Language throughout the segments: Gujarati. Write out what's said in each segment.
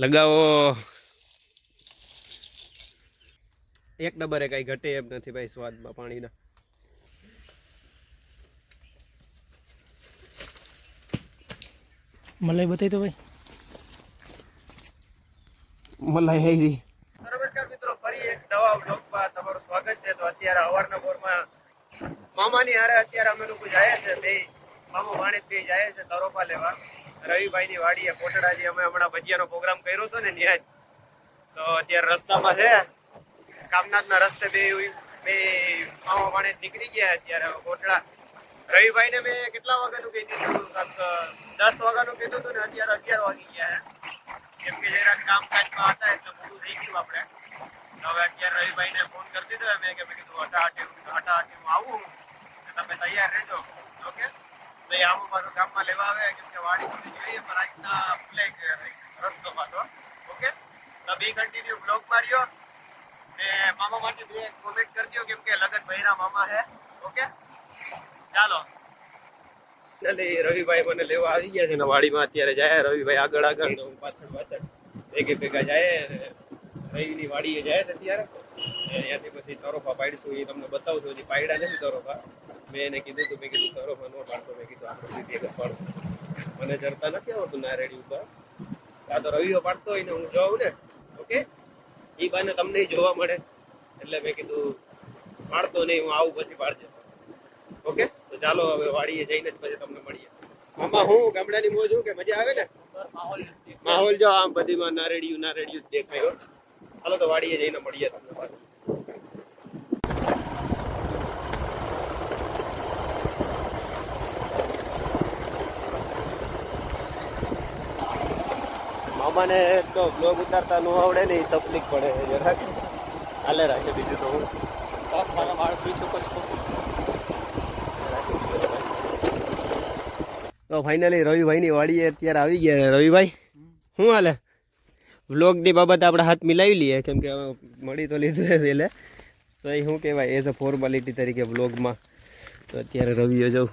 લગાવો એક નંબરે કઈ ઘટે એમ નથી ભાઈ સ્વાદમાં પાણીના. મલાઈ બતાવી તો ભાઈ. મલાઈ આવી. નમસ્કાર મિત્રો, ફરી એક નવા બ્લોગમાં તમારું સ્વાગત છે. તો અત્યારે અવારના બોરમાં મામાની હારે અત્યારે અમે લોકો જાય છે. બે મામો ભાણેજ બે જાય છે તરોપા લેવા રવિભાઈની વાડીએ કોટડાજી. અમે હમણાં ભજીયાનો પ્રોગ્રામ કર્યો હતો ને ત્યાં જ. તો અત્યારે રસ્તામાં છે, કામનાથના રસ્તે બે મામો ભાણેજ નીકળી ગયા અત્યારે કોટડા. રવિભાઈને મેં કેટલા વાગ્યાનું કહી દીધું, 10 વાગ્યાનું કીધું હતું ને અત્યારે 11 વાગી ગયા. કેમ કે જરાક કામકાજમાં હતા એટલે મોડું થઈ ગયું આપણે. હવે અત્યારે રવિભાઈને ફોન કરી દીધો મેં કીધું હટાહટી હું આવું, તમે તૈયાર રહેજો. ઓકે, તો એ આવું પાછું ગામમાં લેવા આવે, કેમ કે વાડી સુધી જોઈએ પણ આજના ભૂલાઈ ગયો રસ્તો પાછો. ઓકે, તો બી કન્ટિન્યુ બ્લોગ માર્યો ને મામા માટે બે કોમેન્ટ કરી દો, કેમ કે લગન ભૈરા મામા હે. ઓકે ચાલો. એટલે રવિભાઈ મને લેવા આવી ગયા છે ને વાડીમાં અત્યારે જાય. રવિભાઈ આગળ આગળ ને હું પાછળ ભેગા જાય. રવિની વાડીએ જાય છે અત્યારે. ત્યાંથી પછી તરોફા પાડીશું, એ તમને બતાવશું. હજી પાડ્યા નથી તરોફા. મેં એને કીધું હતું, મેં કીધું તરોફા ન પાડતો, મેં કીધું આપણે ભેગા પાડશું. મને ચડતા નથી આવડતું નારેડી ઉપર. આ તો રવિઓ પાડતો હોય ને હું જોઉં ને. ઓકે, એ બાને તમને જોવા મળે એટલે મેં કીધું પાડતો નહીં, હું આવું પછી પાડજે. ઓકે, તો ચાલો હવે વાડીએ જઈને જ પછી તમને મળીએ. આમાં હું ગામડાની મોજ હું કે મજા આવે ને માહોલ. જો આમ બધીમાં નારેડિયું જ દેખાય. ચાલો તો વાડીએ જઈને મળીએ તમને પાછું. મામાને તો બ્લોગ ઉતારતા ન આવડે ને, તકલીફ પડે જરાક. હાલે રાખે બીજું તો હું તો ફાઇનલી રવિભાઈની વાડીએ અત્યારે આવી ગયા. રવિભાઈ શું હાલે? વ્લોગની બાબતે આપણે હાથ મિલાવી લઈએ, કેમ કે મળી તો લીધું છે એટલે. તો એ શું કહેવાય, એઝ અ ફોર્માલિટી તરીકે વ્લોગમાં. તો અત્યારે રવિએ જાઉં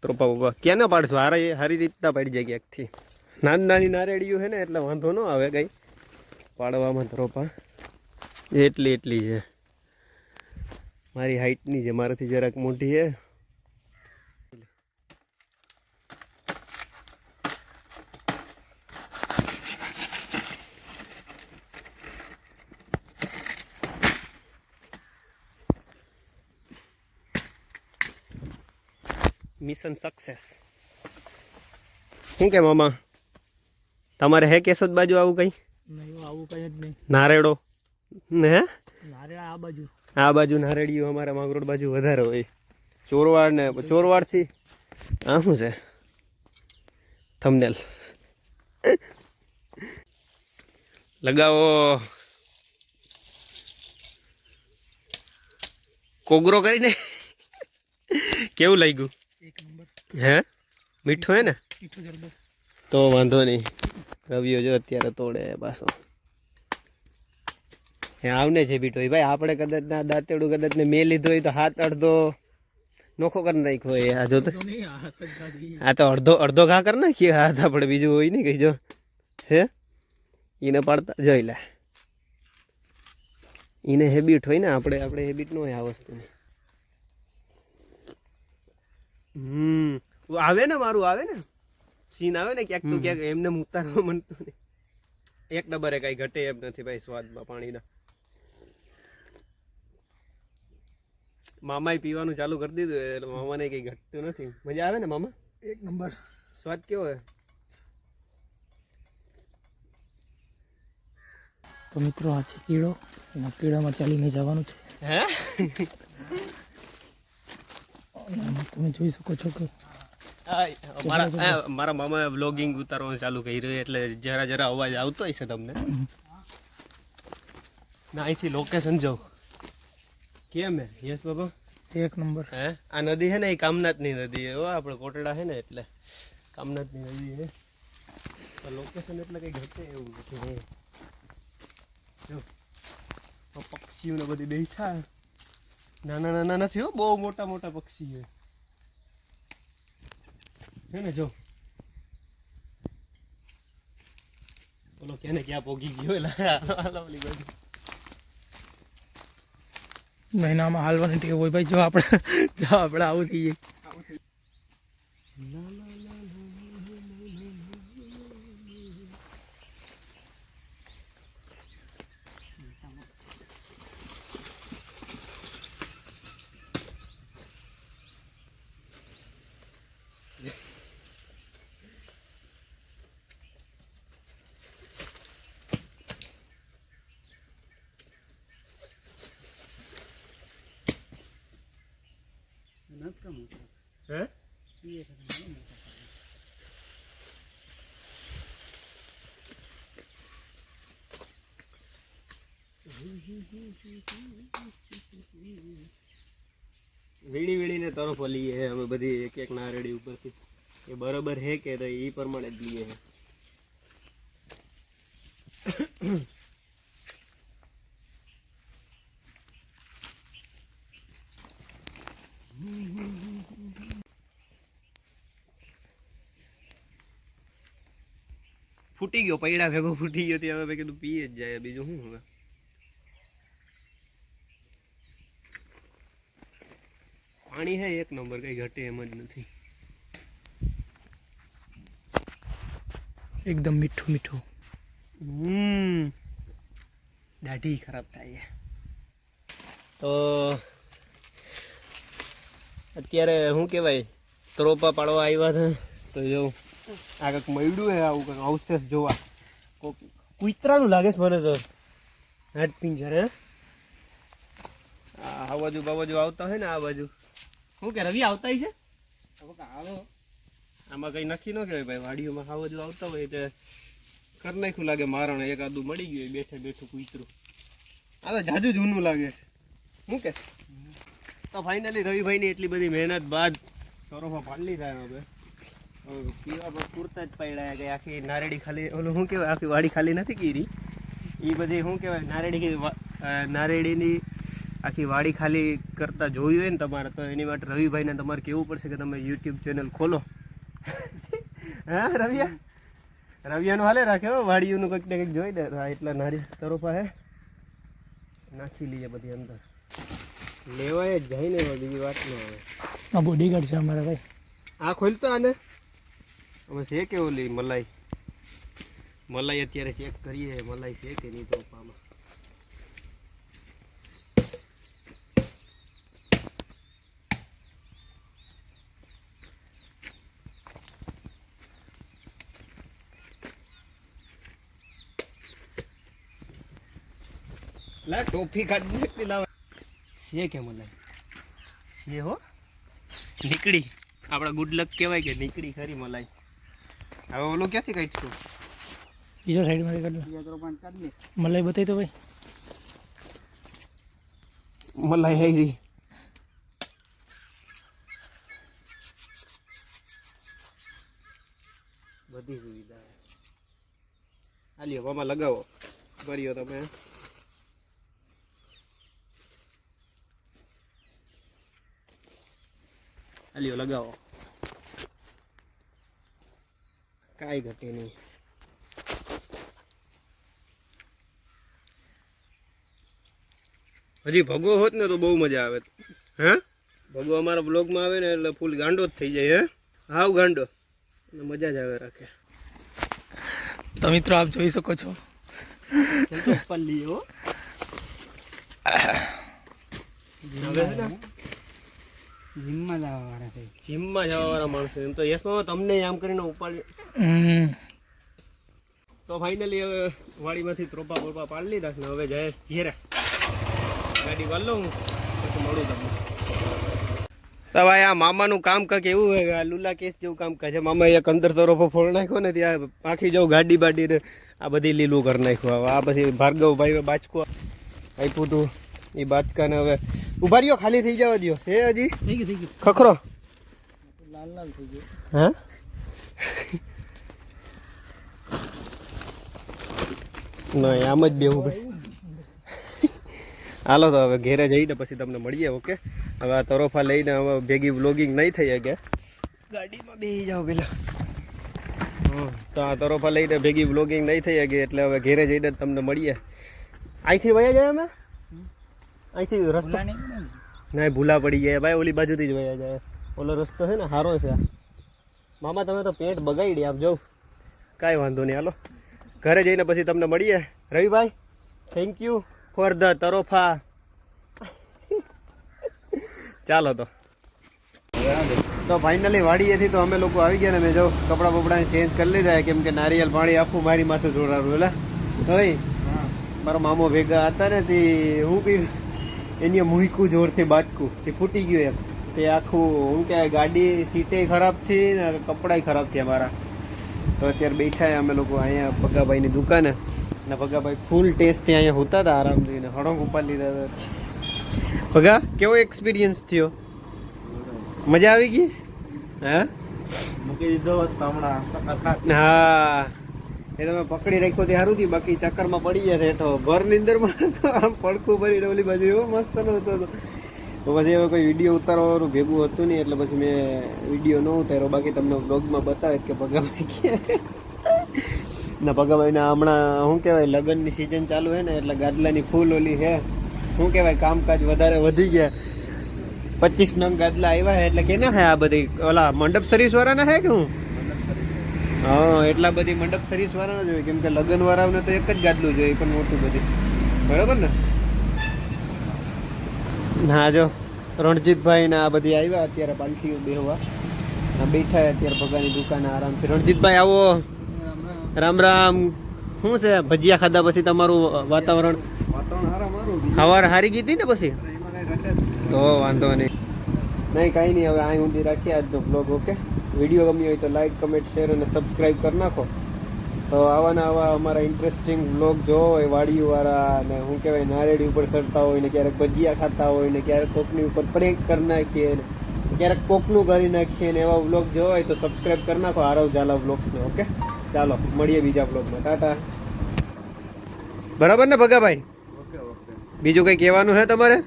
ત્રોપા બોપા ક્યાં ના પાડશું, સારી રીતના પાડી જાય ક્યાંકથી. નાની નારેડીયું છે ને એટલે વાંધો ન આવે કંઈ પાડવામાં. ત્રોપા એટલી છે. મારી હાઇટની છે, મારાથી જરાક મોટી છે. Mission success. શું કે મામા, તમારે હે કેશોદ બાજુ આવું કઈ? નહીં, આવું કઈ જ નહીં. નારેડો ને નારેડા આ બાજુ નારેડીયું અમારા માંગરોળ બાજુ વધારે હોય. ચોરવાડ ને ચોરવાડથી આ શું છે થંબનેલ લગાવો. કોગરો કરીને કેવું લાગ્યું? એક નંબર. હે મીઠું હે ને? મીઠું જરબર. તો વાંધો નહીં. રવિયો જો અત્યારે તોડે પાછો. આવને છે બીટો ભાઈ. આપણે કદાચ ના દાંતેડું કદાચ ને મેં લીધો હોય તો હાથ અડધો નોખો કરી નાખ્યો હોય. આ જો તો આ તો અડધો ઘા કરી નાખીએ હાથ આપણે, બીજું હોય ને કઈ. જો હે એને પાડતા જોઈ લે. એને હેબિટ હોય ને, આપણે હેબિટ ન હોય આ વસ્તુની. આવે ને મારું આવે ને સીન આવે ને ક્યાંક તો ક્યાંક. એમને ઉતારવા મળતું નહીં. એક નંબરે કઈ ઘટે એમ નથી ભાઈ સ્વાદમાં પાણીના. મામાએ પીવાનું ચાલુ કરી દીધું એટલે મામાને કઈ ઘટતું નથી. મજા આવે ને મામા? એક નંબર. સ્વાદ કેવો હોય? તો મિત્રો આ છે કીડો. એના કીડામાં ચાલીને જવાનું છે. હે તમે જોઈ શકો છો કે મારા મામાએ વ્લોગિંગ ઉતારવાનું ચાલુ કર્યું એટલે જરા અવાજ આવતો હશે તમને. ના અહીંથી લોકેશન જાઉં કેમ હે? યસ બાબા એક નંબર. હે આ નદી હે ને, એ કામનાથની નદી હે. આપણે કોટડા હે ને એટલે કામનાથની નદી હે. લોકેશન એટલે કઈ ઘટે એવું નથી. જો પક્ષીઓને બધી બેઠા. નાના નથી હો, બહુ મોટા પક્ષી હે ને. જો બોલો કેને ક્યાં પોગી ગયો એટલે ઓલી બાજુ મહિનામાં હાલવાની ટેવ હોય ભાઈ. જો આપણે આવું થઈએ. હે વીણીને તરફ લઈએ અમે બધી એક એક નારળી ઉપરથી એ બરાબર હે કે એ પ્રમાણે જ લઈએ. ફૂટી ગયો પૈડા ભેગો ફૂટી ગયો ત્યાં હવે કીધું પીએ જ જાય બીજું શું હવે. પાણી હે એક નંબર કઈ ઘટે એમ જ નથી. એકદમ મીઠું મીઠું. દાઢી ખરાબ થાય. તો અત્યારે શું કહેવાય ત્રોપા પાડવા આવ્યા છે તો જો આ કંઈક મળ્યું હે આવું કંઈક અવશેષ જોવા. કૂતરાનું લાગે છે મને તો. હાડ પિંજર હે આ બાજુ બાજુ આવતા હોય ને આ બાજુ શું કે રવિ આવતા છે આમાં કઈ નક્કી ન કહેવાય ભાઈ. વાડીઓમાં આ બાજુ આવતા હોય એટલે કરી નાખ્યું લાગે મારણ એકાદું મળી ગયું બેઠે બેઠું કૂતરું. આ તો જાજુ જૂનું લાગે છે. શું કે તો ફાઇનલી રવિભાઈની એટલી બધી મહેનત બાદ તરફા પાડલી થાય હવે પીવા પર પૂરતા જ પડ્યા કે આખી નારેડી ખાલી ઓલું શું કહેવાય આખી વાડી ખાલી નથી કીરી એ બધી શું કહેવાય નારેડીની આખી વાડી ખાલી કરતા જોયું હોય ને તમારે તો એની માટે રવિભાઈને તમારે કહેવું પડશે કે તમે યુટ્યુબ ચેનલ ખોલો. હા રવિયાનું હાલે રાખે વાડીઓનું કંઈક ને કંઈક જોઈ દે એટલા નારી તરફા હે નાખી લઈએ બધી અંદર લેવાય જ જાય ને બીજી વાત ન આવે. આ બોડીગાર્ડ છે અમારા ભાઈ. આ ખોલતો આને અમે છે કે ઓલી મલાઈ અત્યારે ચેક કરીએ મલાઈ છે કે નહીં તોપામાં. લા ટોપી કાઢી નાખતી લાવ છે કે મલાઈ છે હો નીકળી. આપણા ગુડ લક કહેવાય કે નીકળી ખરી મલાઈ. હવે ઓલું ક્યાંથી કાઢશું બીજા સાઈડમાંથી કાઢ લે. મલાઈ બતાવી તો ભાઈ. મલાઈ આવી બધી સુવિધા હાલ્યો મામા લગાવો કર્યો તમે. હાલ્યો લગાવો કાંઈ ઘટે નહીં. હજી ભગવો હોત ને તો બહુ મજા આવે. હે ભગવો અમારા બ્લોગમાં આવે ને એટલે ફૂલ ગાંડો જ થઈ જાય. હે હાવ ગાંડો એટલે મજા જ આવે રાખે. તો મિત્રો આપ જોઈ શકો છો. પલ્લી હો જીમમાં જવા વાળા છે. જીમમાં જવા વાળા માણસો એમ તો યસમાં તમને આમ કરીને ઉપાડી. તો ફાઇનલી હવે વાડીમાંથી ત્રોપા બોપા પાડી લીધા ને હવે જાય ઘેરે ગાડી વાળ લઉં પછી મળું તમને. તો ભાઈ આ મામાનું કામ કંઈક એવું હોય કે આ લુલા કેસ જેવું કામ કરે છે. મામા એક અંદર તરફો ફોડ નાખ્યો ને ત્યાં આખી જાઉં ગાડી બાડીને આ બધી લીલું કરી નાખ્યું. હવે આ પછી ભાર્ગવભાઈ બાચકો આપ્યું હતું એ બાચકાને હવે ઉભા રહ્યો ખાલી થઈ જવા દો છે હજી થઈ ગયું ખખરો લાલ લાલ થઈ ગયો. હા નહીં આમ જ બેવું ભાઈ. હાલો તો હવે ઘેરે જઈને પછી તમને મળીએ. ઓકે હવે આ તરોફા લઈને હવે ભેગી વ્લોગિંગ નહીં થઈ શકે ગાડીમાં બેસી જાઓ પેલા. તો આ તરફા લઈને ભેગી વ્લોગિંગ નહીં થઈ ગઈ એટલે હવે ઘેરે જઈને તમને મળીએ. અહીંથી વયા જાય અમે અહીંથી રસ્તો ના ભૂલા પડી ગયા ભાઈ, ઓલી બાજુથી જ વયા જાય. ઓલો રસ્તો છે ને સારો છે. મામા તમે તો પેન્ટ બગાડી આપ જાઉં, કાંઈ વાંધો નહીં. હાલો ઘરે જઈને પછી તમને મળીએ. રવિભાઈ થેન્ક યુ ફોર ધ તરોફા. ચાલો તો ફાઇનલી વાડીએથી તો અમે લોકો આવી ગયા ને મેં જો કપડાં બપડાને ચેન્જ કરી લીધા કેમ કે નારિયેલ પાણી આખું મારી માથે જોડાડું. એટલે ભાઈ મારો મામો ભેગા હતા ને તે હું કઈ એની મૂકું જોરથી બાચકું તે ફૂટી ગયું એમ. તે આખું હું કહેવાય ગાડી સીટે ખરાબ થઈ ને કપડાય ખરાબ થયા મારા. તો અત્યારે બેઠા અમે લોકો અહીંયા ભગાભાઈની દુકાને ને ભગાભાઈ ફૂલ ટેસ્ટથી અહીંયા હોતા હતા આરામથી ને હળંગ ઉપાડી લીધા હતા. ભગા કેવો એક્સપિરિયન્સ થયો? મજા આવી ગઈ? હા મૂકી દીધો હમણાં હા એ તમે પકડી રાખ્યો તે સારું થયું, બાકી ચક્કરમાં પડી જાય હેઠો ઘરની અંદરમાં તો આમ પડખું ભરીને ઓલી બાજુ એવો મસ્ત નહોતો. તો પછી હવે કોઈ વિડીયો ઉતારવાનું ભેગું હતું નહીં એટલે પછી મેં વિડીયો ન ઉતાર્યો. બાકી તમને બ્લોગમાં બતાવે કે ભગાભાઈ કે ના ભગાભાઈને હમણાં શું કહેવાય લગ્નની સિઝન ચાલુ છે ને એટલે ગાદલાની ફૂલ ઓલી છે શું કહેવાય કામકાજ વધારે વધી ગયા. 25 નંગ ગાદલા આવ્યા છે એટલે કેના હે આ બધી ઓલા મંડપ સર્વિસ વાળાના હે કે હું? હા એટલા બધી મંડપ સર્વિસ વાળાના જોઈએ કેમ કે લગ્ન વાળાને તો એક જ ગાદલું જોઈએ પણ મોટું બધી. બરાબર ને? હા જો રણજીતભાઈ ને આ બધી આવ્યા અત્યારે પાલખીઓ બેહવા બેઠા અત્યારે ભગાની દુકાને આરામથી. રણજીતભાઈ આવો. રામ રામ. શું છે ભજીયા ખાધા પછી તમારું વાતાવરણ? હવાર હારી ગઈ હતી ને પછી તો વાંધો નહીં. નહીં કાંઈ નહીં. હવે અહીં સુધી રાખીએ આજનો વ્લોગ. ઓકે વિડીયો ગમ્યો હોય તો લાઈક કમેન્ટ શેર અને સબસ્ક્રાઈબ કરી નાખો. તો આવાના આવા અમારા ઇન્ટરેસ્ટિંગ વ્લોગ જોવો હોય વાડીવાળા અને શું કહેવાય નારેડી ઉપર ચડતા હોય ને ક્યારેક ભજીયા ખાતા હોય ને ક્યારેક કોકની ઉપર પ્રેન્ક કરી નાખીએ ને ક્યારેક કોકનું કરી નાખીએ ને એવા વ્લોગ જોવો હોય તો સબસ્ક્રાઈબ કરી નાખો આરવ ઝાલા વ્લોગ્સને. ઓકે ચાલો મળીએ બીજા વ્લોગમાં. ટાટા. બરાબર ને ભગાભાઈ? બીજું કંઈ કહેવાનું છે તમારે?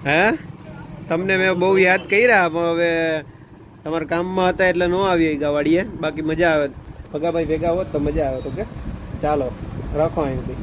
હે તમને મેં બહુ યાદ કર્યા પણ હવે તમારા કામમાં હતા એટલે ન આવી ગાવાડીએ. બાકી મજા આવે ભગાભાઈ ભેગા હોત તો મજા આવે. તો કે ચાલો રાખો અહીંથી.